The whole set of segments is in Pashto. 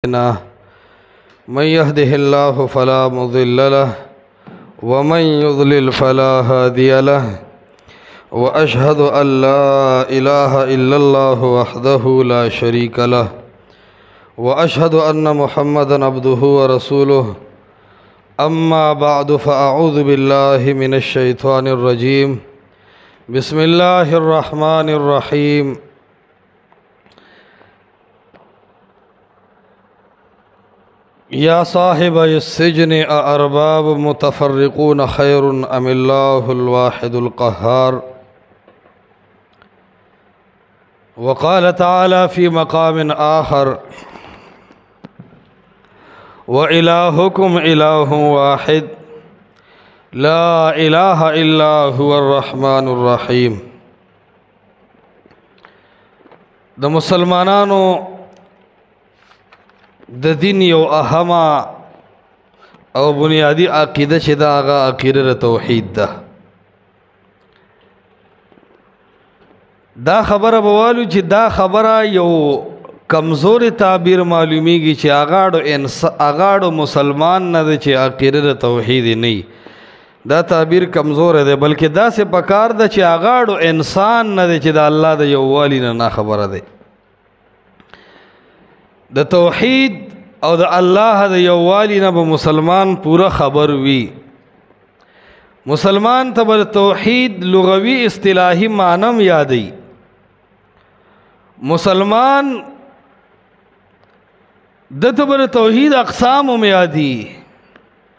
من يهده الله فلا مضل له ومن يضلل فلا هادي له وأشهد أن لا إله إلا الله وحده لا شريك له وأشهد أن محمدا عبده ورسوله أما بعد فأعوذ بالله من الشيطان الرجيم بسم الله الرحمن الرحيم يا صاحب السجن أأرباب متفرقون خير أم الله الواحد القهار وقال تعالى في مقام آخر وإلهكم إله واحد لا إله إلا هو الرحمن الرحيم د مسلمانانو د دین یو اهمه او بنیادی عقیده چې دا هغه عقیده توحید ده. دا خبره بوالو چې دا خبره یو کمزور تعبیر معلومیږي چې اغاړو مسلمان نه دی چې عقیده توحید نه، دا تعبیر کمزور دی، بلکې دا سه پکار ده چې اغاړو انسان نه دی چې د الله د یووالي نه خبره دی. د توحید او د الله د یووالي نه به مسلمان پورا خبر وي. مسلمان ته به توحید لغوي اصطلاحي معنی یادي. مسلمان د ته توحید اقسام هم یادي.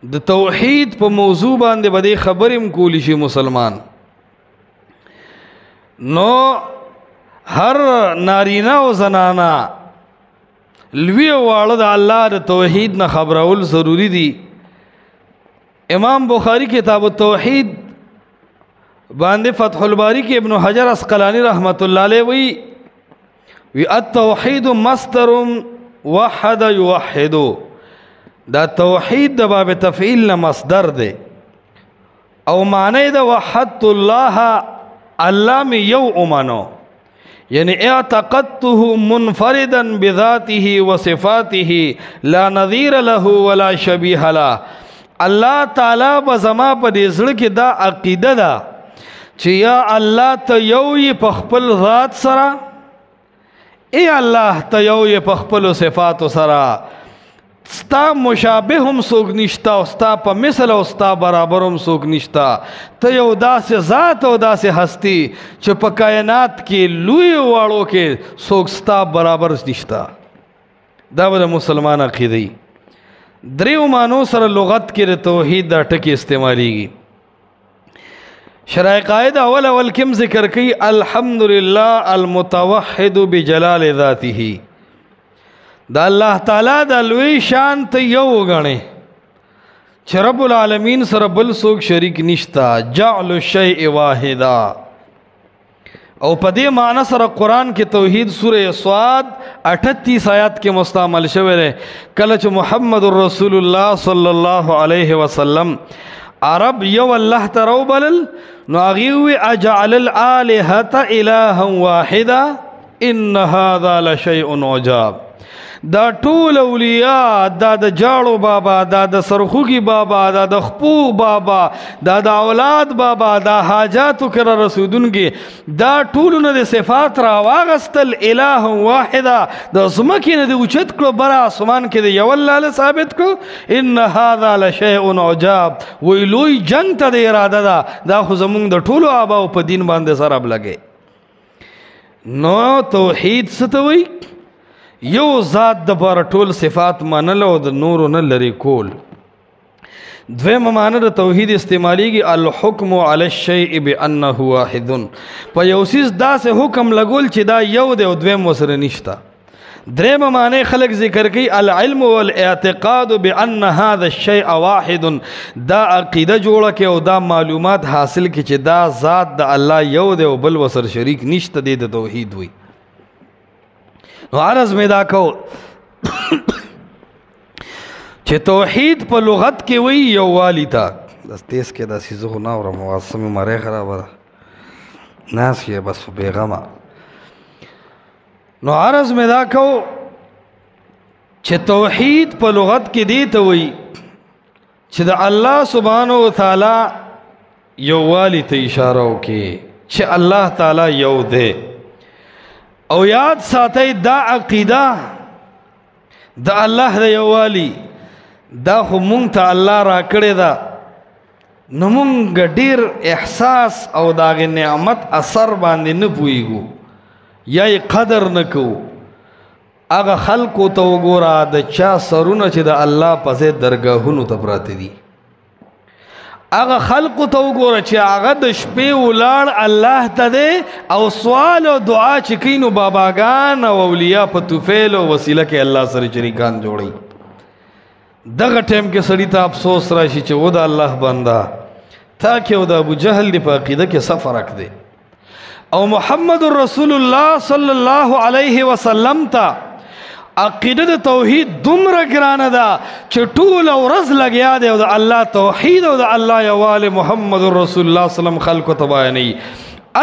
د توحید په موضوع باندې به خبرم کولی شي مسلمان. نو هر نارینه او زنانه لوی واړه د الله د توحید نه خبرول ضروری دي. امام بخاری کتاب التوحید باندې فتح الباری کې ابن حجر عسقلانی رحمت الله علیه وی التوحید مصدر وحد یوحد. دا توحید د باب تفعیل نه مصدر دی او معنی د وحدت الله، الله می یو امانو، یعنی اعتقدته منفردا بذاته وصفاته لا نظیر له ولا شبیه له. الله تعالی بزما په دې زړه کې دا عقیده ده چې یا الله ته یو یې په خپل ذات سره، ای الله ته یو یې په خپل صفات سره، ستا مشابه هم څوک نشتا او ستا په مثل او ستا برابر هم څوک نشتا. ته یو داسې ذات او داسې هستی چې په کائنات کې لوی واړو کې څوک ستا برابر نشتا. دا به د مسلمان عقیده. دریو معنو سره لغت کې د توحید دا ټکی استعمالیږي. شرع قاعده اول کم ذکر کوي الحمدلله المتوحد بجلال ذاته. دا الله تعالی دا لوی شان ته یو غني چې رب العالمین سره بل څوک شریک نشتا. جعل الشیء واحدا. او په دې معنی سره قران کې توحید سوره صاد 38 آیات کې مستعمل شوی دی. کله چې محمد رسول الله صلی الله علیه وسلم عرب یو الله ترو بلل نو هغه اجعل الالهه الها واحدا ان هذا لشیء عجاب. دا ټول اولیاء، دا د جاړو بابا، دا د سرخوږي بابا، دا د خپو بابا، دا د اولاد بابا، دا حاجاتو کرا رسودونګي، دا ټولونه د صفات را واغستل الہ واحده. د زمکې نه د اوچت کړو بر اسمان کې د یو الله ثابت کړو. ان هذا لشیء عجاب. وی لوی جنگ ته د اراده ده. دا خو زمونږ د ټولو آباو په دین باندې سره لګي. نو توحید څه ته وایي؟ یو ذات د بار ټول صفات منل او د نور نه لري کول. دویم معنی د توحید استعمالیږي الحکم علی الشیء بانه واحد. په یو سیس داسې حکم لګول چې دا یو دی او دویم وسره نشتا. دریم معنی خلق ذکر کوي العلم والاعتقاد بان هذا الشیء واحد. دا عقیده جوړه کې او دا معلومات حاصل کې چې دا ذات د الله یو دی او بل وسر شریک نشته دی، د توحید وي. عرض میں دا کو چې توحید په لغت کې وی یو والی تا. داس تیز کې داسې زه نه اورم، واسمه مری خرابه ده ناس یې بس په بیغمه. نو عرض میں دا کو چې توحید په لغت کې دی ته وایي چې د الله سبحانه و تعالی یووالي ته اشاره وکړي چې الله تعالی یو دی. او یاد ساتئ دا عقیده د الله د یووالي دا خو مونږ ته الله را کړې ده، نو مونږ ډېر احساس او د هغې نعمت اثر باندې نه پوهېږو یا یې قدر نه کوو. هغه خلکو ته وګوره د چا سرونه چې د الله په ځای درګاهونو ته پراته دي. هغه خلکو ته وګوره چې هغه د شپې ولاړ الله ته دی او سوال او دعا چې کوي نو باباګان او اولیا په توفیل او وسیله کې الله سره شریکان جوړوي. دغه ټیم کې سړي ته افسوس راشي چې و د الله بنده تا کې او د ابو جهل دی په عقیده کې څه فرق دی. او محمد رسول الله صلی الله علیه وسلم ته عقیده د توحید دومره ګرانه ده چې ټوله ورځ لګیا دی او د الله توحید او د الله یووالی محمد رسول الله وسلم خلکو ته بیانوي.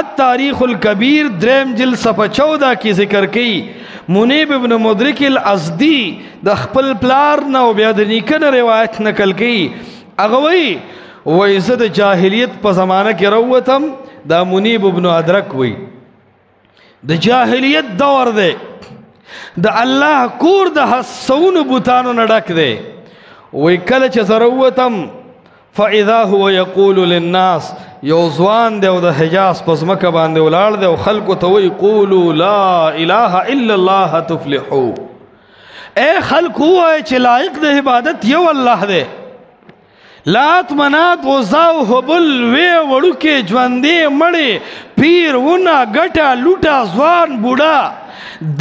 التاریخ الکبیر دریم جلد صفحه 14 کې ذکر کوي منیب ابن مدرک الازدی د خپل پلار نه او بیا د نیکه نه روایت نقل کوي. هغه وایي زه د جاهلیت په زمانه کې راووتم. دا منیب ابن ادرک وایي د جاهلیت دور دی، د الله کور د حسونو بوتانو نه ډک دی. وایي کله چې زه راووتم فاذا هو یقول للناس یو ځوان دی او د حجاز په ځمکه باندې ولاړ دی او خلکو ته وایي قولوا لا اله الا الله تفلحوا. اے خلکو ووایئ چې لایق د عبادت یو الله دی. لات منات غزا او هبل وی وړوکې ژوندې مړې پیر ونه ګټه لوټه ځوان بوډا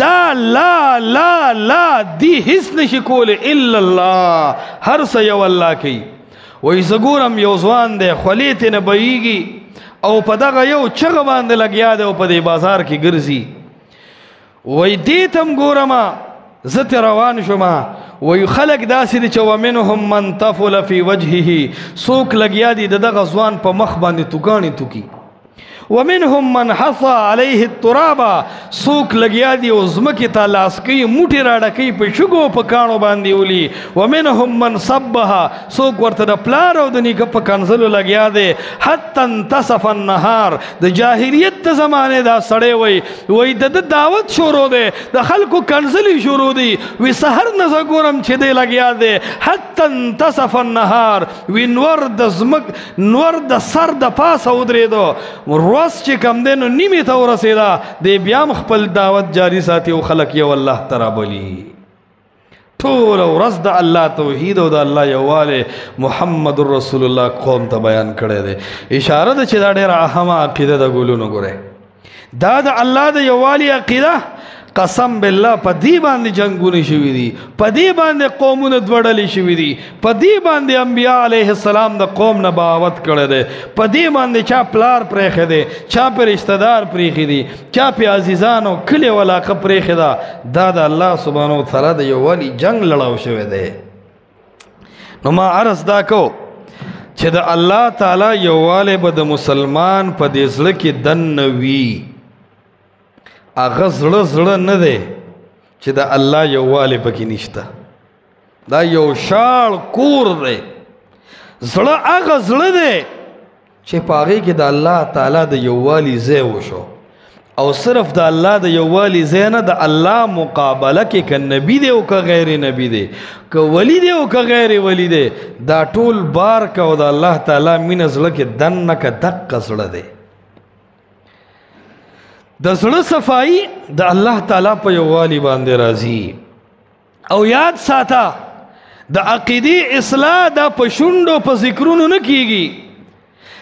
دا لا لا لا دی هیڅ نشي کولی الا الله، هر څه یو الله کوي. وایي زه ګورم یو ځوان دی خولې ترې نه بهیږي او په دغه یو چغه باندې لګیا دی او په دې بازار کې ګرځي. وایي دې ته م ګورمه زه ترې روان شومه. وایي خلک داسې دي چې ومنهم من تفل فی وجهه څوک لګیا دي د دغه ځوان په مخ باندې توکاڼې توکي. ومنهم من حصى عليه التراب څوک لګیا دي او ځمکې ته لاس کوي موټې راډکوي په شګو په کاڼو باندې ولي. ومنهم من صبها څوک ورته د پلار او د نیکه په کنځلو لګیا دی. حتی انتصف النهار د جاهلیت د زمانې دا سړی وایي د دعوت شروع دی د خلکو کنځلې شروع دي. وی سحر نه زه ګورم چې دی لګیا دی. حتی انتصف النهار وی نور د سر د پاسه ودرېدو ورځ چې کم دی نو نیمې ته ورسېده دی بیا هم خپل دعوت جاری ساتي او خلک یو الله ته رابلي. ټوله ورځ د الله توحید او د الله یووالی محمد رسول الله قوم ته بیان کړی دی. اشاره ده چې دا ډېره اهمه عقیده ده. ګلونو ګورئ دا د الله د یووالي عقیده قسم بالله په دې باندې جنگونه شوي دي، په دې باندې قومونه دوړلې شوي دي، په دې باندې انبیاء علیه السلام د قوم نه بغاوت کړی دی، په دې باندې چا پلار پرېښی دی، چا پې رشته دار پرېښي دي، چا پې عزیزانو کلي ولاقه پرېښې ده. دا د الله سبحانه وتعالی د یووالي جنګ لړاو شوی دی. نو ما عرض دا کو چې د الله تعالی یووالی به د مسلمان په دې زړه کې دننه وي. هغه زړه نه دی چې د الله یووالی پکې نشته. دا یو شاړ کور دی. زړه هغه زړه دی چې په هغې کې د الله تعالی د یووالي ځای وشو او صرف د الله د یووالي ځای نه د الله مقابله کې که نبي دی او که غیر نبي دی، که ولی دی او که غیر ولی دی، دا ټول بار که او د الله تعالی مینه زړه کې دننه که دقه زړه دی. د زړه صفائی د الله تعالی په یووالي باندې راځي. او یاد ساته د عقیدې اصلاح دا په شونډو په ذکرونو نه کیږي.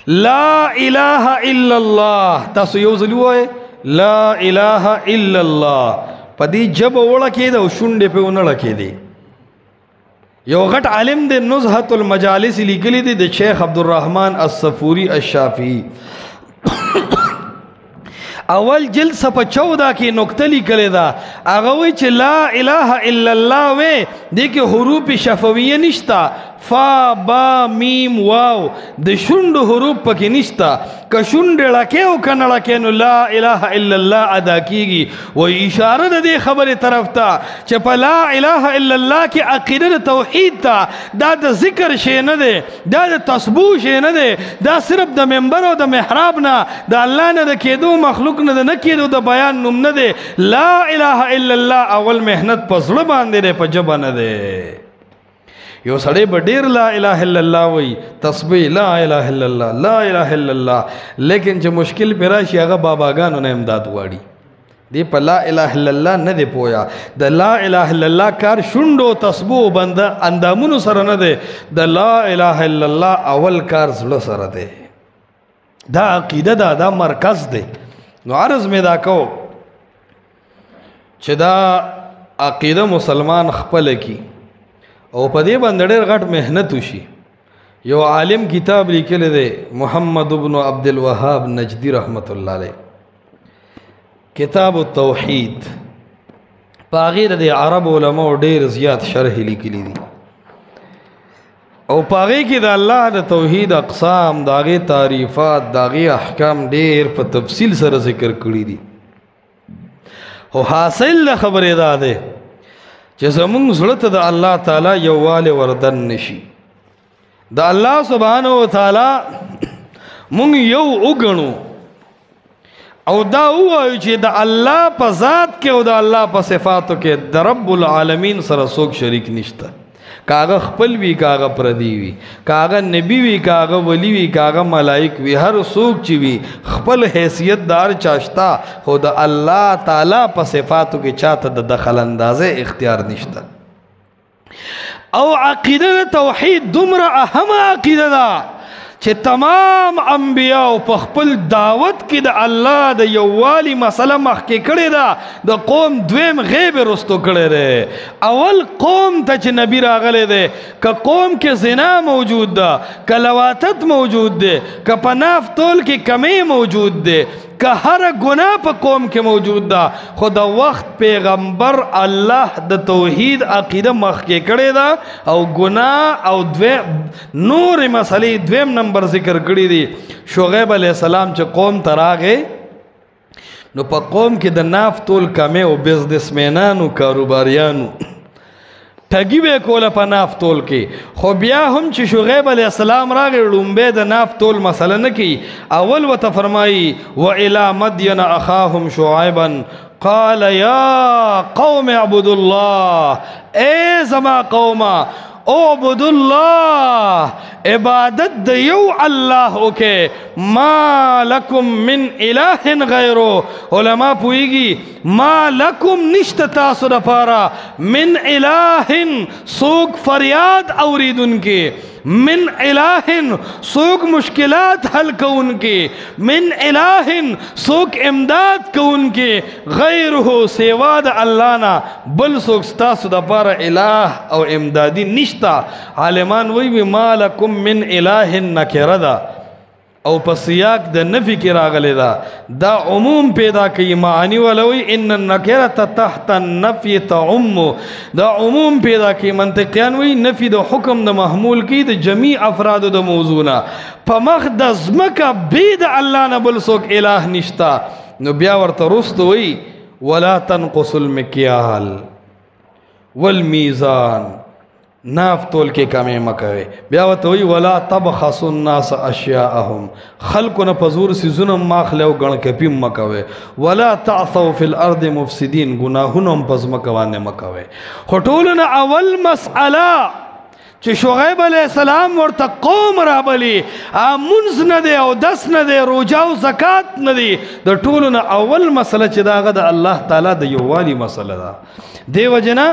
لا اله الا الله تاسو یو ځل ووایئ لا اله الا الله په دې ژبه وړکېده او شونډې پې ونه ړکېدې. یو غټ عالم دی نزهة المجالس لیکلی دی د شیخ عبدالرحمن الصفوري الشافعي اول جلد صفحه 14 کې نکته لیکلې ده. هغه وایي چې لا اله الا الله وی دې کې حروف شفویه نشته، فا با میم واو د شونډو حروف پکې نشتا که شونډې لکې او که نه لکې نو لا اله الا الله ادا کیږي و اشاره د دې خبرې طرف ته چې په لا اله الا الله کې عقیده د توحید ته دا د ذکر شی نه دی دا د تسبیح شی نه دی دا صرف د منبر او د محراب نه د الله نه د کېدو مخلوق نه د نه کېدو د بیان نوم نه دی لا اله الا الله اول محنت په زړه باندې دی په ژبه نه دی یو سړی به ډېر لا اله الا الله وایي تسبیح لا اله الا الله لا اله الا الله لیکن چې مشکل پې راشي هغه باباګانو نه امداد غواړي دی په لا اله الا الله نه دی پویا د لا اله الا الله کار شونډو تسبیح بنده اندامونو سره نه دی د لا اله الا الله اول کار زړه سره دی دا عقیده دا مرکز دی نو عرض مې دا کو چې دا عقیده مسلمان خپل کی او په دې باندې ډېر غټ محنت وشي یو عالم کتاب لیکلی دی محمد ابن عبد الوهاب نجدی رحمت الله علیه کتاب التوحید په هغې د عرب علماء ډېر زیات شرح لیکلی دي او په هغې کې د الله د توحید اقسام د هغې تعریفات د هغې احکام ډېر په تفصیل سره ذکر کړي دي او حاصل د خبرې دا دی چې زمونږ زړه ته د الله تعالی یووالی وردن نشي د الله سبحانه وتعالی مونږ یو وګڼو او دا ووایو چې د الله په ذات کې او د الله په صفاتو کې د رب العالمین سره څوک شریک نشته کاغه خپل وی کاغه پردی وی کاغه نبی وی کاغه ولی وی کاغه ملائک وی هر څوک چې وی خپل حیثیت دار چاشتا خو د الله تعالی په صفاتو کې چاته د دخل اندازه اختیار نشته او عقیده توحید دومره اهم عقیده ده چې تمام انبیاء په خپل دعوت کې د الله د یووالي مسله مخکې کړې ده د قوم دویم غیب رستو کړی دی اول قوم ته چې نبی راغلی دی که قوم کې زنا موجود ده که لواتت موجود دی که په ناف تول کې کمی موجود دی که هر گناه په قوم کې موجود ده خو د وخت پیغمبر الله د توحید عقیده مخکې کړې ده او گناه او نور مسلې دویم نمبر ذکر کړی دي شعیب علیہ السلام چې قوم ته راغی نو په قوم کې د ناف تول کمی او بزنسمینانو کاروباریانو ټګي به کوله په ناف تول کې خو بیا هم چې شعیب علیہ السلام راغی لومبه د ناف تول مسله نه کی اول وته فرمایي و الی مدین اخاهم شعیبا قال یا قوم اعبدوا الله اے زما قوما اعبدوا الله عبادت د یو الله وکي ما لکم من اله غیره علما پویږي ما لکم نشت تاسو دپاره من اله سوک فریاد اوریدونکي من اله سوک مشکلات حل کونکي من اله سوک امداد کونکي غیره سوا د الله نه بل سوک ستاسو دپاره اله او امدادي نشتا عالمان وی ما لکم من اله نکره ده او په سیاق د نفی کې راغلی ده دا عموم پیدا کوي معنی ولوي ان النکره تحت النفی تعم دا عموم پیدا کوي منطقيان وی نفی د حکم د محمول کی د جميع افراد د موضوعنا په مخ د زمکه بيد الله نه بل څوک الہ نشتا نو بیا ورته رستو وی ولا تنقص المکیال والمیزان ناف تول کې کمی مکوي بیا ورته وی ولا تبخسوا الناس اشیاءهم خلقنا پزور سيزونه ماخلو غن کپی مکوي ولا تعثوا في الارض مفسدين گناهونه پز مکوانه مکوي خټولنا اول مسأله چې شعیب علیہ السلام ورته قوم رابلی منز نه دی او دس نه دی روجا او زکات نه دی د ټولونه اول مسله چې داغه د الله تعالی د یووالي مسله ده دیو جنا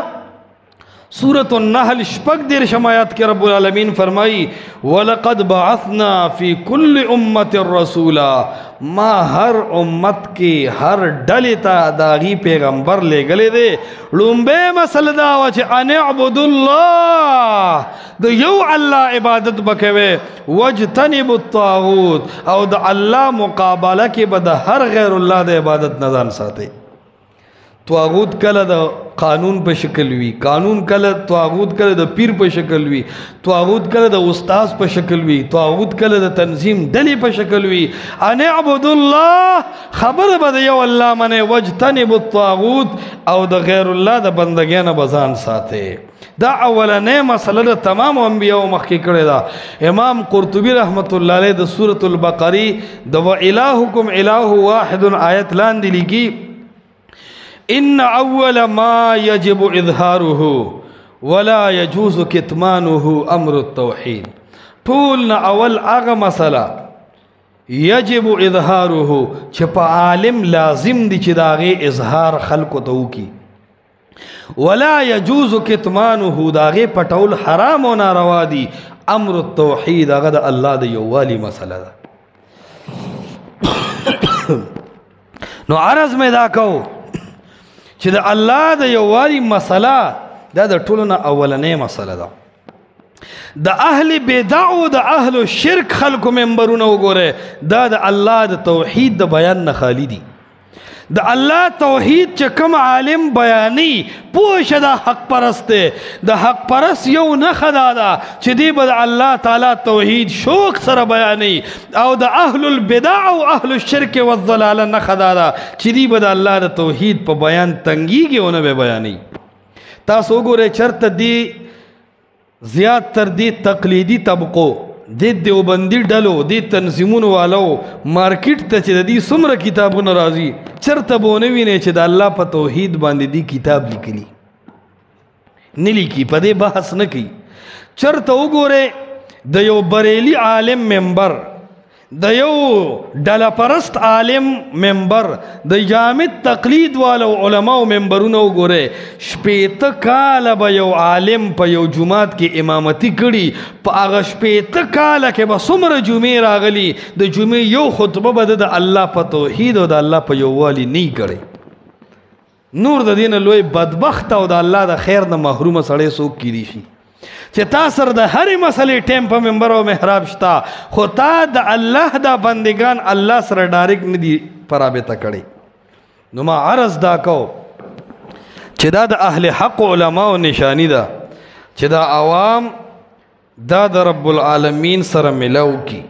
سورة النحل شپږ دېرشم آیات کې رب العالمین فرمائی وَلَقَدْ بَعَثْنَا فِي كُلِّ أُمَّةٍ رَسُولًا ما ہر امت کی ہر ڈلی تا داغی پیغمبر لے گلے دے لومبے مسل دا وچ ان اعبدوا اللہ دا یو اللہ عبادت بکوے وجتنب الطاغوت او دا اللہ مقابلہ کی بدا ہر غیر اللہ دا عبادت نظام ساتے طاغوت کله د قانون په شکل وي، قانون کله طاغوت کله د پیر په شکل وي، طاغوت کله د استاد په شکل وي، طاغوت کله د تنظیم ډلې په شکل وي. ان اعبد الله خبر به یو الله منه، واجتنب الطاغوت او د غیر الله د بندګانو بزان ساته. دا اولنې مسله د تمام انبیاء مخکې کړې ده. امام قرطبی رحمت الله علیه د سورۃ البقره د والهکم اله واحد آیت لاندې لیکي ان اول ما يجب اظهاره ولا يجوز كتمانه امر التوحید. ټولنا اول هغه مسله یجب اظهاره چې په عالم لازم دي چې داغه اظهار خلق ته وکي، ولا يجوز كتمانه داغه پټول حرام او ناروا دي. امر التوحید هغه د الله د یووالي مسله ده. نو عرض مې دا کو چې د الله د یووالي مسله دا د ټولو نه اولنې مسله ده. د اهل بدع او د اهل شرک خلکو منبرونه وګوره، دا د الله د توحید د بیان نه خالی دي. د الله توحید چې کوم عالم بیاني پوه شه دا حق پرست دی. د حق پرست یو نښه دا ده چې دی به د الله تعالی توحید شوق سره بیاني، او د اهل البدع او اهل الشرک والضلاله نښه دا ده چې دی به د الله د توحید په بیان تنګیږي او نه به بیاني. تاسو وګورئ چرته دی زیات تر دی تقلیدي طبقو د دیوبندي ډلو د تنظیمونو والو مارکیټ ته چې د دې څومره کتابونه راځي چرته به ونه وینئ چې د الله په توحید باندې دی کتاب لیکلي نه لیکي، په دې بحث نه کوي. چرته وګورئ د یو بریلی عالم ممبر، د یو ډله پرست عالم ممبر، د جامد تقلید والو علماو ممبرونه وګورئ. شپېته کاله به یو عالم په یو جومات کې امامتي کړي، په هغه شپېته کاله کې به څومره جمعې راغلي، د جمعې یو خطبه به د الله په توحید او د الله په یووالي نه کړي. نور د دې نه لوی بدبخت او د الله د خیر نه محرومه سړی څوک کیدی شي چې تا سره د هرې مسلې ټیم په منبر او محراب شته، خو تا د الله دا بندگان الله سره ډایرکټ نه دي په رابطه کړی. نو ما عرض دا کو چې دا د اهل حق علماو نشانی ده چې دا عوام دا د رب العالمین سره ملو کی.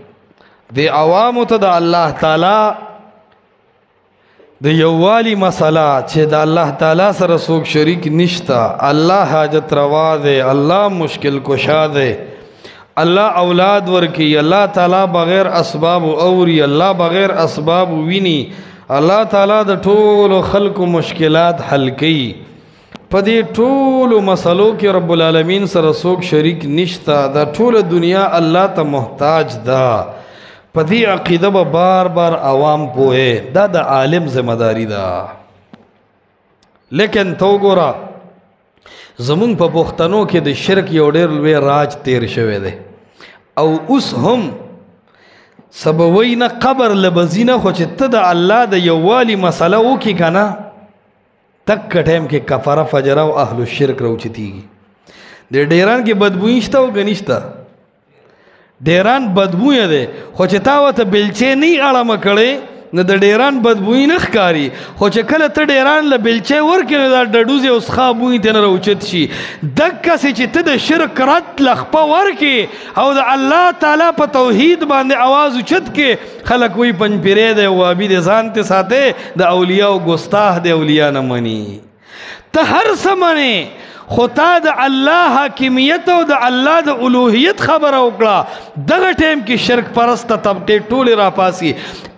د عوامو ته د الله تعالی د یووالی مسله چې د الله تعالی سره څوک شریک نشته، الله حاجت روا دی، الله مشکل کشا دی، الله اولاد ورکی، الله تعالی بغیر اسباب اوري، الله بغیر اسباب ویني، الله تعالی د ټولو خلقو مشکلات حل کوي. په دې ټولو مسلو کې رب العالمین سره څوک شریک نشته، د ټوله دنیا الله ته محتاج ده. په دې عقیده به بار بار عوام پوهه، دا د عالم ذمہ داری ده. لیکن تو ګوره زمونږ په پښتنو کې د شرک یو ډېر لوی راج تیر شوی دی، او اوس هم سبوی نه قبر لبزینه، خو چې ته د الله د یووالي مسله وکړي که نه تک ټایم کې کفره فجره او اهل الشرک راوچتېږي. د ډیران کې بدبویي شته او که نشته؟ ډیران بدبویه دی، خو چې تا ورته بیلچې نه یې اړمه کړې نو د ډیران بدبویي نه ښکاري، خو چې کله ته ډیران له بیلچې ورکړې نو دا ډډوزې او څښا بوی ترې نه راوچت شي. دقسې چې ته د شرک رد لخپه ورکې او د الله تعالی په توحید باندې اواز اوچت کې، خلک وایي پنجپیری دی، وابي دی، ځان ته ساتې، د اولیاو ګستاح دی، اولیاء نه مني. ته هر څه منې، خو تا د الله حاکمیت او د الله د الوهیت خبره وکړه. دغه ټیم کې شرک پرسته طبقې ټولې راپاسي،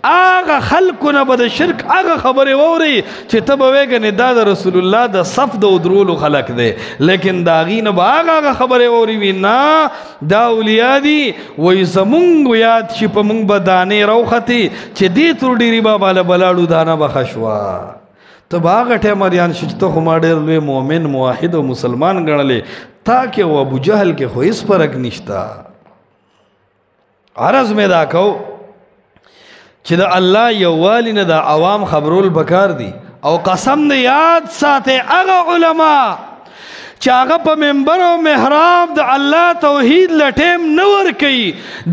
هغه خلکو نه به د شرک هغه خبرې واورئ چې ته به وایې ګنې دا د رسول الله د صف د ودرولو خلک دی، لیکن د هغې نه به هغه خبرې واوري وي نه دا اولیاء دي. وایي زمونږ یاد شي په مونږ به دانې راوختې چې دې تر ډېرې بابا له بلاړو دانه به ښه شوه. ته به هغه ټایم اریان شي چې ته خو ما ډېر لوی مؤمن موحد او مسلمان ګڼلې، تا کې او ابو جهل کې خو هېڅ فرق نشته. عرض مې دا کو چې د الله یووالي نه د عوام خبرول پکار دي، او قسم دې یاد ساتئ هغه علما چاغه په منبر او محراب د الله توحید لټیم نه ور کوي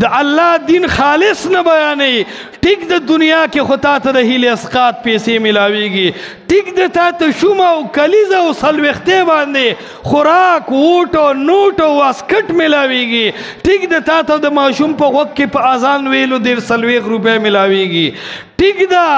د الله دین خالص نه بیانوي ټیک د دنیا کې خو تا ته د هیلې اسقاط پیسې ملاویږي ټیک د تا ته شومه او کلیزه او څلوېښتې باندې خوراک ووټ او نوټ او واسکټ ملاویږي ټیک د تا ته د ماشوم په غوږ کې په اذان ویلو 40 روپۍ ملاویږي ټیک ده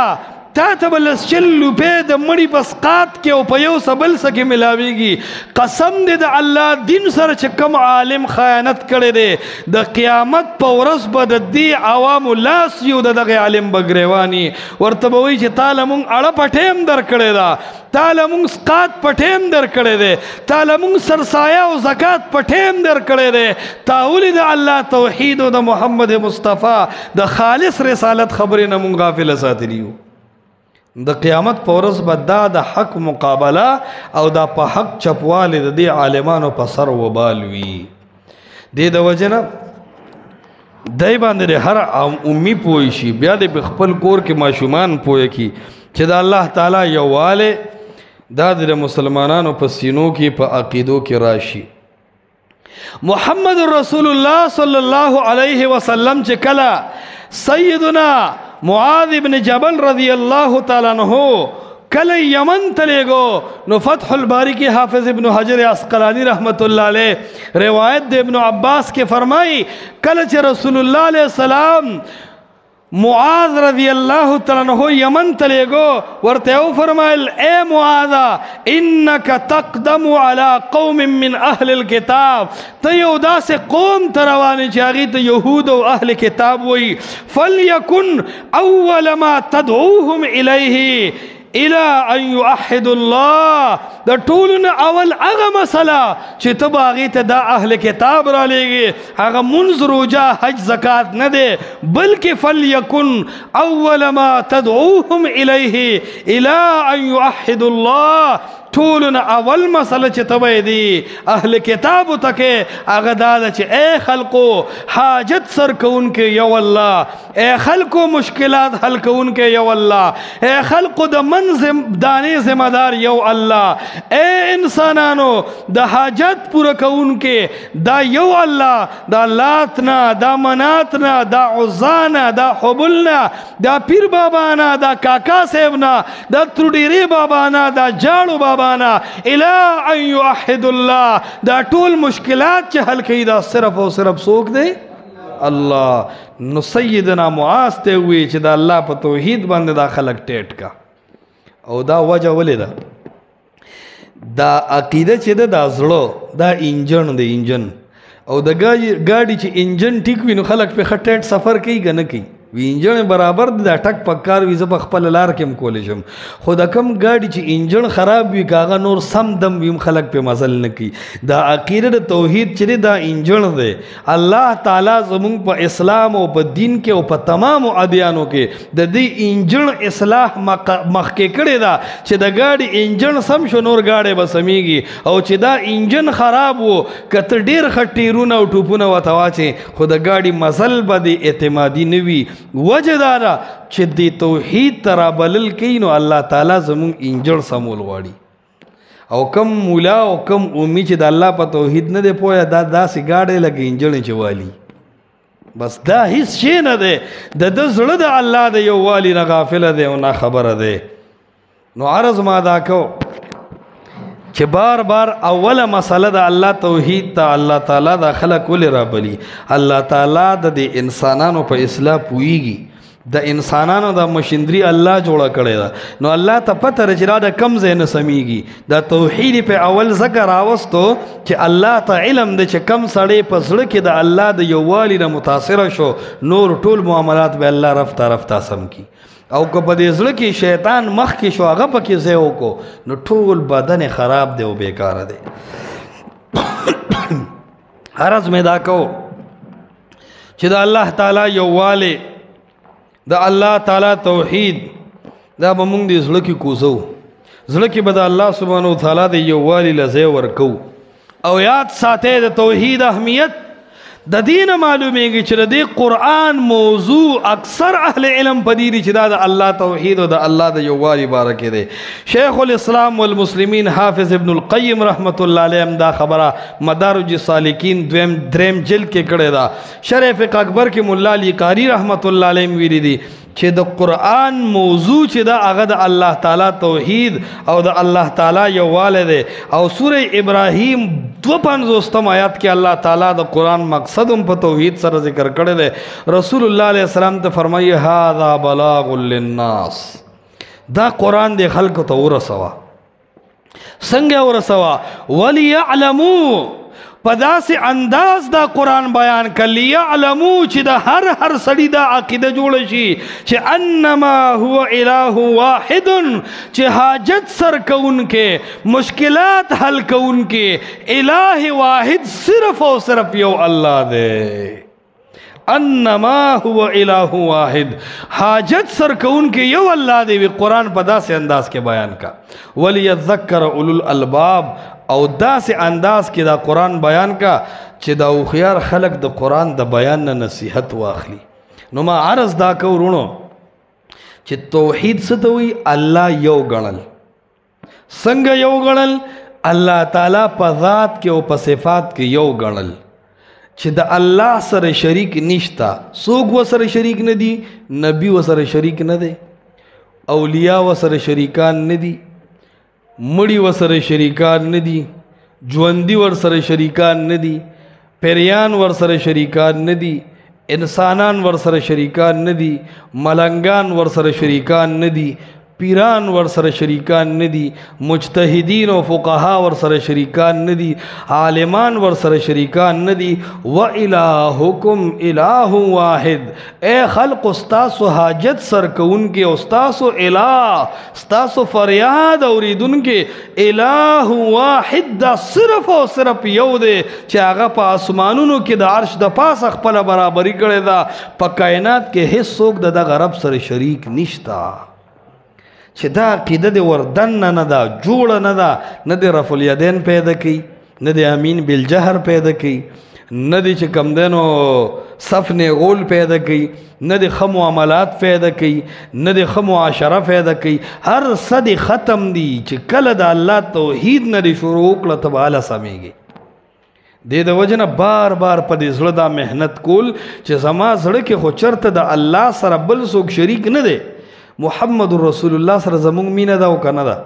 تا ته به 100 روپۍ د مړي په اسقاط کې او په یو څه بل څه کې ملاویږي قسم دې د الله دین سره چې کوم عالم خیانت کړی دی د قیامت په ورځ به د دې عوامو لاس یو د دغه عالم به ګریواني ورته به وایي چې تا له مونږ اړه پټیم درکړې ده تا له مونږ اسقاط پټیم درکړی دی تا له مونږ سرسایه او زکات پټیم درکړی دی تا ولې د الله توحید او د محمد مصطفی د خالص رسالت خبرې نه مونږ غافله ساتلي یو د قیامت په ورځ به دا د حق مقابله او دا په حق چپوالی د دې عالمانو په سر وبال وي دې د وجه نه دی باندې هر امي پوه شي بیا د خپل کور کې ماشومان پوه کي چې د الله تعالی یووالی دا د مسلمانانو په سینو کې په عقیدو کې راشي محمد رسول الله صلی الله علیه وسلم چې کله سیدنا معاذ ابن جبل رضی اللہ تعالیٰ عنہ کل یمن تلیگو نو فتح الباری کی حافظ ابن حجر عسقلانی رحمت اللہ علیہ روایت دے ابن عباس کے فرمائی کل چھ رسول اللہ علیہ السلام معاذ رضی اللہ تعالیٰ عنہ یمن تلیگو ورتیو فرمائل اے معاذا انکا تقدم علی قوم من اہل الكتاب تیو دا سے قوم تروانی چاگی تو یہود و اہل کتاب وی فلیکن اول ما تدعوهم الیہ الى ان یوحد اللہ دا طولن اول اغا مسئلہ چی تب آگیت دا اہل کتاب را لے گے اغا منز روجہ حج زکاة ندے بلکہ فلیکن اول ما تدعوهم الیہ الى ان یوحد اللہ طولن اول مسئلہ چی تبای دی اہل کتاب تکے اغا دادا چی اے خلقو حاجت سر کون کے یو اللہ اے خلقو مشکلات حل کون کے یو اللہ اے خلقو دا من دانے ذمہ دار یو اللہ اے انسانانو دا حاجت پورا کون کے دا یو اللہ دا لاتنا دا مناتنا دا عزانا دا حبلنا دا پیر بابانا دا کاکا سیبنا دا تروڈیری بابانا دا جاڑو بابانا الہ ان یوحد اللہ دا طول مشکلات چے حل کئی دا صرف و صرف سوک دے اللہ نو سیدنا معاذ تے ہوئی چے دا اللہ پا توحید باندے دا خلق ٹیٹ کا او دا وجہ ولی دا عقیدہ چے دا زڑو دا انجن دے انجن او دا گاڑی چے انجن ٹھیک وی نو خلق پہ خٹیٹ سفر کئی گا نکی وی انجن برابر دا ٹک پکار وی زب خپل لار کم کولیشم خدا کم گاڑی چی انجن خراب وی کاغا نور سم دم ویم خلق پہ مزل نکی دا عقیدہ دا توحید چلی دا انجن دے اللہ تعالیٰ زمون پا اسلام و پا دین کے و پا تمام ادیانوں کے دا دی انجن اصلاح مخکے کڑے دا چی دا گاڑی انجن سم شو نور گاڑے بسمیگی او چی دا انجن خراب ہو کت دیر خطیرون و ٹوپون و تواچے خدا گاڑی مزل با دی اعتمادی نوی وجہ دارا چھ دی توحید ترا بلل کئی نو اللہ تعالیٰ زمون انجر سمول واڑی او کم مولا او کم امی چھ دا اللہ پا توحید ندے پویا دا سی گاڑے لگی انجر چوالی بس دا ہیس شے ندے دا زڑ دا اللہ دا یو والی نا غافل دے و نا خبر دے نو عرض ما دا کو چھ بار بار اول مسئلہ دا اللہ توحید تا اللہ تعالیٰ دا خلق ولی را بلی اللہ تعالیٰ دا دی انسانانو پا اصلاح پوئیگی دا انسانانو دا مشندری اللہ جوڑا کرے دا نو اللہ تا پتہ رجرا دا کم زین سمیگی دا توحید پہ اول ذکر آوستو چھ اللہ تا علم دے چھ کم سڑے پا زڑکی دا اللہ دا یوالی نا متاثر شو نور طول معاملات بے اللہ رفتہ رفتہ سم کی او کو پدې زړه کې شیطان مخ کې شو هغه پکې ځای وکړو نو ټول بدن خراب دی او بیکاره دی عرض مې دا کو چې د الله تعالی یووالی د الله تعالی توحید دا به مونږ د زړه کې کوزو زړه کې به د الله سبحانه وتعالی د یووالي له ځای ورکو او یاد ساتئ د توحید اهمیت د دین معلومیږي چې د قرآن موضوع اکثر اهل علم پدې چې دا د الله توحید او د الله د یووالي باره کې دی. شیخ الاسلام والمسلمین حافظ ابن القیم رحمت الله علیه دا خبره مدارج السالکین دریم جلد کې کړې ده. شرح فقه اکبر کې مولا علی قاری رحمت الله علیه ویلي دي چې د قرآن موضوع چې دا هغه د الله تعالی توحید او د الله تعالی یووالی دی. او سوره ابراهیم 52 آیات کې الله تعالی د قرآن مقصد هم په توحید سره ذکر کړی دی. رسول الله علیه السلام ته فرمایي هذا بلاغ للناس، دا قرآن د خلکو ته ورسوه. څنګه ورسوه؟ وليعلموا، په داسې انداز دا قرآن بیان کړي یعلمو چې د هر سړي دا عقیده جوړه شي چې انما هو اله واحد، چې حاجت سر کوونکې، مشکلات حل کوونکې الہ واحد صرف او صرف یو الله دی. انما هو اله واحد، حاجت سر کوونکې یو الله دی. قرآن په داسې انداز کې بیان کا. وليذکر اولو الالباب، او داسې انداز کې دا قرآن بیان کا چې دا هوښیار خلق د قرآن د بیان نه نصیحت واخلي. نو ما عرض دا کو ورونو چې توحید څه ته وایي؟ الله یو ګڼل. څنګه یو ګڼل؟ الله تعالی په ذات کې او په صفات کې یو ګڼل چې د الله سره شریک نشتا. څوک وسره شریک نه دي؟ نبی وسره شریک نه دی، اولیاء وسره شریکان نه دي، مړی ورسره شریکان نه دي، ژوندي ورسره شریکان نه دي، پیریان ورسره شریکان نه دي، انسانان ورسره شریکان نه دي، ملنګان ورسره شریکان نه دي، پیران ورسره شریکان نه دي، مجتهدین او فقها ورسره شریکان نه دي، عالمان ورسره شریکان نه دي. وإلهکم الہ واحد، اے خلق استاسو حاجت سر کوونکې، استاسو الہ، استاسو فریاد اوریدونکې الہ واحد دا صرف او صرف یو دی چې هغه په آسمانونو کې د عرش د پاسه خپله برابري کړې ده. په کائنات کې هیڅ څوک د دغه رب سره شریک نشته. چې دا عقیده د وردن نه ده، جوړه نه ده، نه د رفع الیدین پیدا کوي، نه د امین بالجهر پیدا کوي، نه د چې کم دی نو صف غول پیدا کوي، نه د ښه معاملات پیدا کوي، نه د ښه معاشره پیدا کوي. هر څه د ختم دي چې کله د الله توحید نه د شروع وکړه ته به هله سمیږي. دې د وجه نه بار بار په دې زړه دا محنت کول چې زما زړه کې خو چرته د الله سره بل څوک شریک نه دی. محمد رسول الله سره زمونږ مینه ده او که نه ده؟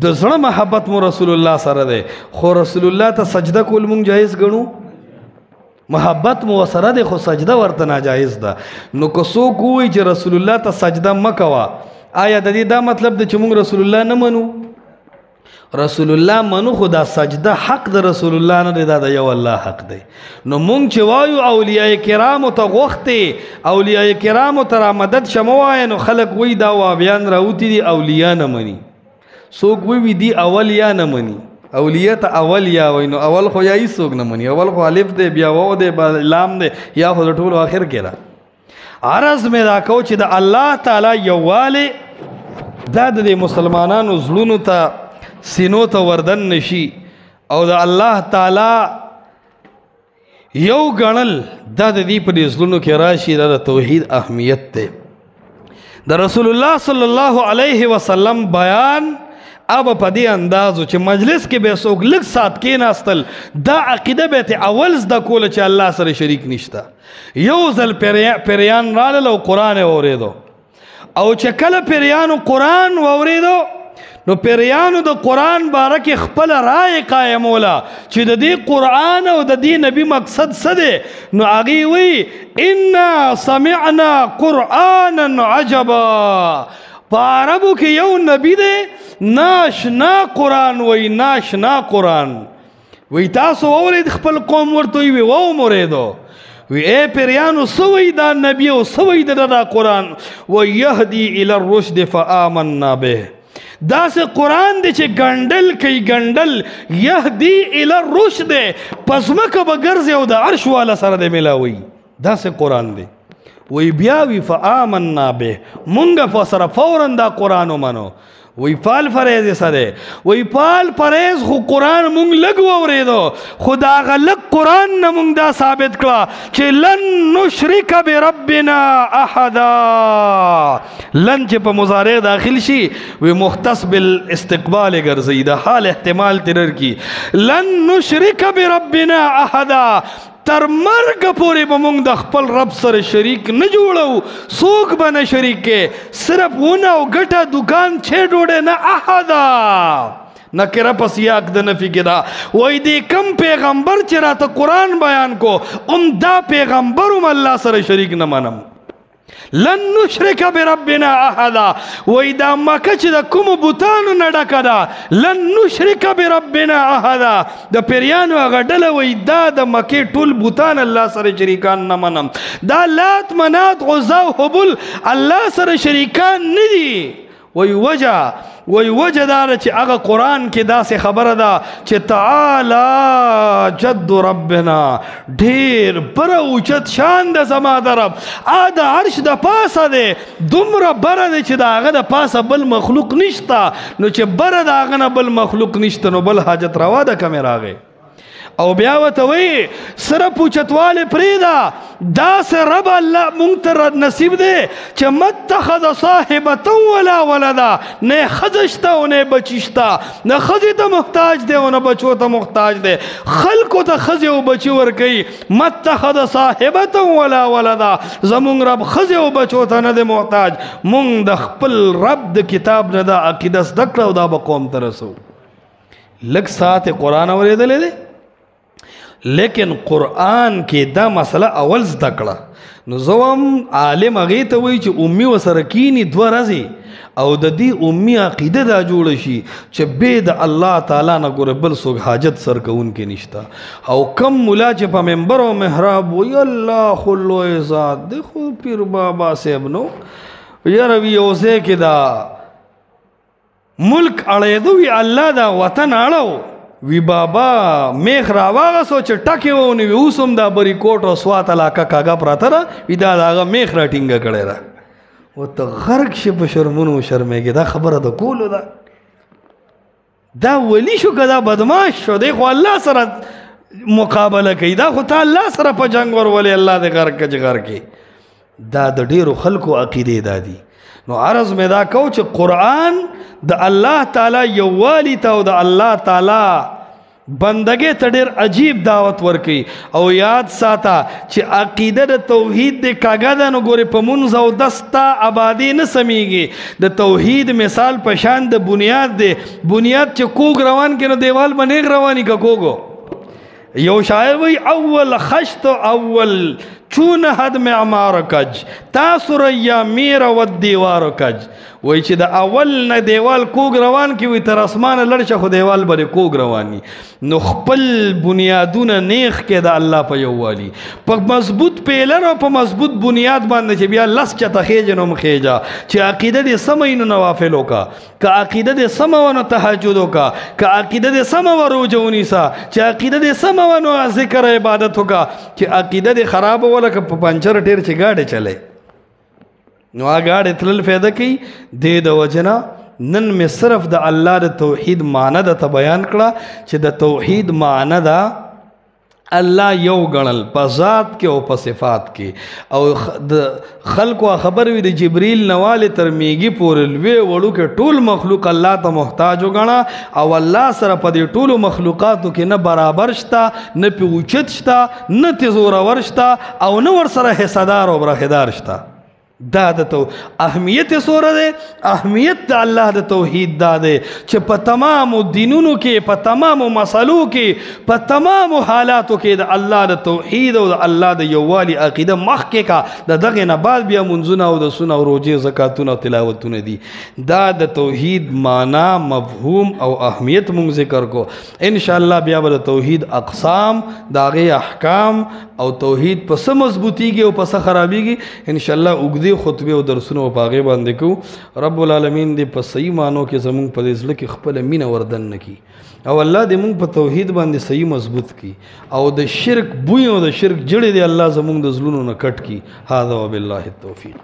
د زړه محبت مو رسول الله سره دی، خو رسول الله ته سجده کول مونږ جایز ګڼو؟ محبت مو سره دی خو سجده ورته ناجایز ده. نو که څوک ووایي چې رسول الله ته سجده مه کوه، آیا د دې دا مطلب دی چې مونږ رسول الله نه منو؟ رسول الله منو، خو دا سجده حق د رسول الله نه دی، دا د یو الله حق دی. نو مونږ چې وایو اولیاء کرامو ته غوښتې، اولیاء کرامو ته را مدد شمه وایه، نو خلک وایي دا وابیان راوتي دي اولیاء نه مني. څوک وایي دی اول یا نه مني، اولیاء ته اول یا وایي. نو اول خو یا هیڅ څوک نه مني، اول خو الف دی، بیا واو دی، لام دی، یا خو د ټولو آخر کې ده. عرض مې دا کو چې د الله تعالی یووالی دا د مسلمانانو زړونو ته سینو ته وردن نشي، او د الله تعالی یو ګڼل دا د دې په دې زړونو کې راشي. دا د توحید اهمیت دی. د رسول الله صلی الله علیه وسلم بیان اب په دې اندازو چې مجلس کې به څوک لږ ساعت کېناستل، دا عقیده به ته اول زده کوله چې الله سره شریک نشته. یو ځل پیریان رالل او قرآن یې اورېدو، او چې کله پیریانو قرآن واورېدو نو پیریانو د قرآن باره کې خپل رائے قایموله چې د دې قرآن او د دې نبی مقصد څه دی. نو هغې وایي انا سمعنا قرآنا عجبا، په عربو کې یو نبی دی ناشنا قرآن وایي، ناشنا قرآن وایي. تاسو واورېد؟ خپل قوم ورته وایي ووم اورېدو. وی اے پیریانو څه وایي دا نبی او څه وایي دا قرآن؟ ویهدي الی الرشد فآمنا به، دا سے قرآن دے چھے گنڈل کئی گنڈل یهدی الی الرشد دے پزمک بگرزے او دا عرش والا سر دے ملاوی. دا سے قرآن دے وی بیاوی فآمنا بے، منگا فسر فوراً دا قرآنو منو. وی پال پرهیز سره وی پال پرهیز خو قرآن مونږ لږ واورېدو خو د هغه لږ قرآن نه مونږ دا ثابت کړه چې لن نشرک بربنا احدا. لن چې په مضارع داخل شي وی مختص بالاستقبال ګرځي، د حال احتمال ترر کی. لن نشرک بربنا احدا، تر مرګ پورې به موږ د خپل رب سره شریک نه جوړو، څوک به نه شریک کې، صرف ونه او ګټه دکان چې ډوډۍ نه احدا نکره په سیاق د نفي کې دا وای دی کم پیغمبر چې راته قرآن بیان کو دا پیغمبر هم الله سره شریک نه منم. لن نشرک بربنا احدا، وای دا مکه چې د کوم بوتانو نه ډکه ده، لن نشرک بربنا احدا، د پیریانو هغه ډله وای دا د مکې ټول بوتان الله سره شریکان نه منم. دا لات منات عزا او هبل الله سره شریکان نه دي. وای وجه داره چې هغه قرآن کې داسې خبره ده چې تعالی جد ربنا، ډیر بره اوچت شان د زما د رب، د عرش د پاسه دی، دومره بره دی چې د هغه د پاسه بل مخلوق نشته. نو چې بره د هغه نه بل مخلوق نشته نو بل حاجت روا ده کمې راغی. او بیا ورته وایي صرف اوچتوالی پرېږده، داسې رب الله مونږ ته نصیب دی چې متخذ صاحبة ولا ولدا، نه ښځه شته او نه بچي شته، نه ښځې ته محتاج دی او نه بچو ته محتاج دی، خلکو ته ښځې او بچي ورکوي. متخذ صاحبة ولا ولدا، زمونږ رب ښځې او بچو ته نه دی محتاج. مونږ د خپل رب د کتاب نه دا عقیده زده کړه او دا به قوم ته رسو. لږ ساعت قرآن اورېدلی دی لیکن قرآن کې دا مسله اول زده کړه. نو زه هم عالم هغې ته وایي چې امي ورسره کیني 2 ورځې او د دې امي عقیده دا جوړه شي چې بې د الله تعالی نه ګوره بل څوک حاجت سر کوونکی نشته. او کم ملا چې په منبر او محراب وایي الله خو لوی ذات دی، خو پیر بابا صاحب نو یاره وي یو ځای کې دا ملک اړېدو وي الله دا وطن اړو وی بابا میخ راواغسو چې ټکې ونی وي اوس هم دا بریکوټ او سوات علاقه کاږه پراته ده وي دا د هغه میخ راټینګه کړې ده. ورته غرق شي په شرمونو شرمېږي. دا خبره د کولو ده، دا ولی شو که دا بدماش شو، دی خو الله سره مقابله کوي، دا خو تا الله سره په جنګ ورولې الله دې غرق که چې غرق کې. دا د ډېرو خلکو عقیدې دا دي. نو عرض مې دا کو چې قرآن د الله تعالی یووالي ته او د الله تعالی بندګۍ ته ډېر عجیب دعوت ورکوي. او یاد ساته چې عقیده د توحید د کاږه ده، نو ګورې په مونځ او دسته آبادي نه سمیږي. د توحید مثال په شان د بنیاد دی. بنیاد چې کوږ روان کې نو دیوال به نیغ رواني که کوږو. یو شاعر وی اول خشت اول چون حد معمار کج تاسو ریا میر و دیوار کج. وای چې د اول نه دیوال کوږ روان کی وي تر اسمانه لړ شه خو دیوال بری کوږ رواني. نو خپل بنیادونه نیخ کې د الله په یووالي په مضبوط پیلر او په مضبوط بنیاد باندې چې بیا لس چته خېجه نو مخېجه چې عقیده دې سمه نو نوافل وکا، که عقیده دې سمه ونه تهجد وکا، که عقیده دې سمه وروجه ونیسا، چې عقیده دې سمه ونه ذکر عبادت وکا، چې عقیده دې خراب ولکه په پنچر ټیر چې گاډي چلے نو گاډي تلل فایده کوي. دې د وجنا نن می صرف د الله د توحید معنی د بیان کړه چې د توحید معنی دا الله یو غنل په ذات کې او په صفات کې. او د خلکو خبر وي د جبرئیل نواله تر میږي پورې لوی وړو کې ټول مخلوق الله ته محتاج وګڼه او الله سره په دې ټولو مخلوقاتو کې نه برابر شته، نه پی اوچت شته، نه تزور ورشته او نه ور سره حصدار او برخدار شته. دا د تو اهمیت سوره ده. اهمیت د الله د توحید دا ده چې په تمام دینونو کې، په تمام مسلو کې، په تمام حالاتو کې د الله د توحید او د الله د یووالي عقیده مخکې کا. د دغه نه بعد بیا منځونه او د سونه او روزې زکاتونه او تلاوتونه دي. دا د توحید معنا، مفهوم او اهمیت مونږ ذکر کو. ان شاء الله بیا به د توحید اقسام، داغه احکام او توحید په څه مضبوطیږي او په څه خرابیږي ان شاء الله وګدي خطبه او درسونه په هغه باندې کو. رب العالمین دې په صحیح مانو کې زمونږ په دې ځل کې خپل مینه وردن نکي او الله دې مونږ په توحید باندې صحیح مضبوط کی او د شرک بوی او د شرک جړې دې الله زمونږ د زلونو نه کټ کی. هذا وبالله التوفیق.